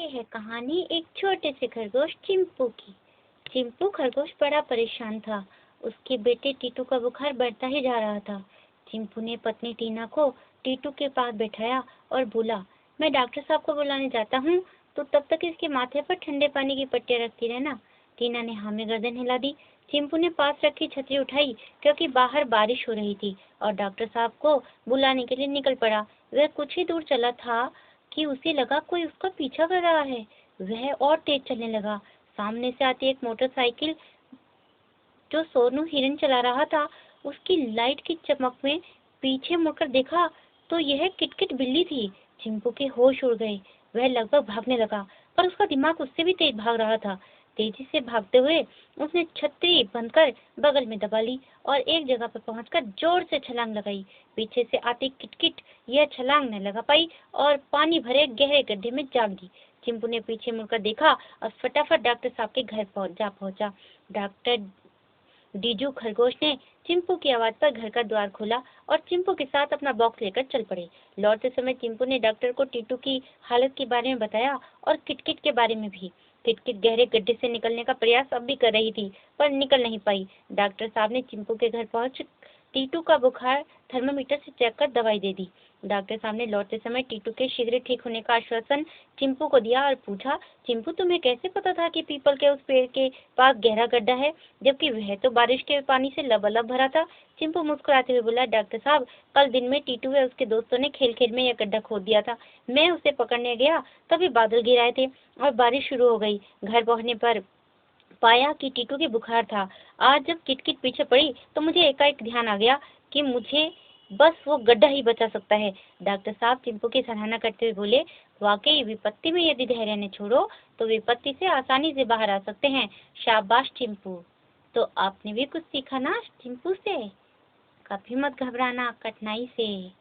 है कहानी एक छोटे से खरगोश चिंपू की। चिंपू खरगोश बड़ा परेशान था। उसके बेटे टीटू का बुखार बढ़ता ही जा रहा था। चिंपू ने पत्नी टीना को टीटू के पास बैठाया और बोला, मैं डॉक्टर साहब को बुलाने जाता हूँ, तो तब तक इसके माथे पर ठंडे पानी की पट्टियाँ रखती रहना। टीना ने हाँ में गर्दन हिला दी। चिंपू ने पास रखी छतरी उठाई क्योंकि बाहर बारिश हो रही थी और डॉक्टर साहब को बुलाने के लिए निकल पड़ा। वह कुछ ही दूर चला था कि उसे लगा कोई उसका पीछा कर रहा है। वह और तेज चलने लगा। सामने से आती एक मोटरसाइकिल जो सोनू हिरन चला रहा था, उसकी लाइट की चमक में पीछे मुड़कर देखा तो यह किटकिट बिल्ली थी। चिंपू के होश उड़ गए। वह लगभग भागने लगा, पर उसका दिमाग उससे भी तेज भाग रहा था। तेजी से भागते हुए उसने छतरी बंद कर बगल में दबा ली और एक जगह पर पहुंचकर जोर से छलांग लगाई। पीछे से आती किटकिट यह छलांग न लगा पाई और पानी भरे गहरे गड्ढे में जा गिरी। चिंपू ने पीछे मुड़कर देखा और फटाफट डॉक्टर साहब के घर पहुंचा। डॉक्टर डीजू खरगोश ने चिंपू की आवाज पर घर का द्वार खोला और चिंपू के साथ अपना बॉक्स लेकर चल पड़े। लौटते समय चिंपू ने डॉक्टर को टीटू की हालत के बारे में बताया और किटकिट के बारे में भी। किटकिट गहरे गड्ढे से निकलने का प्रयास अब भी कर रही थी, पर निकल नहीं पाई। डॉक्टर साहब ने चिंपू के घर पहुंच टीटू का बुखार थर्मामीटर से चेक कर दवाई दे दी। डॉक्टर साहब ने लौटते समय टीटू के शीघ्र ठीक होने का आश्वासन चिंपू को दिया और पूछा, चिंपू तुम्हें कैसे पता था कि पीपल के उस पेड़ के पास गहरा गड्ढा है, जबकि वह तो बारिश के पानी से लबालब भरा था। चिंपू मुस्कुराते हुए बोला, डॉक्टर साहब, कल दिन में टीटू व उसके दोस्तों ने खेल खेल में यह गड्ढा खोद दिया था। मैं उसे पकड़ने गया तभी बादल गिर आए थे और बारिश शुरू हो गई। घर पहुंचने पर पाया कि टीटू के बुखार था। आज जब किटकिट पीछे पड़ी तो मुझे एकाएक ध्यान आ गया कि मुझे बस वो गड्ढा ही बचा सकता है। डॉक्टर साहब चिंपू की सराहना करते हुए बोले, वाकई विपत्ति में यदि धैर्य न छोड़ो तो विपत्ति से आसानी से बाहर आ सकते हैं। शाबाश चिंपू। तो आपने भी कुछ सीखा ना चिंपू से? कभी मत घबराना कठिनाई से।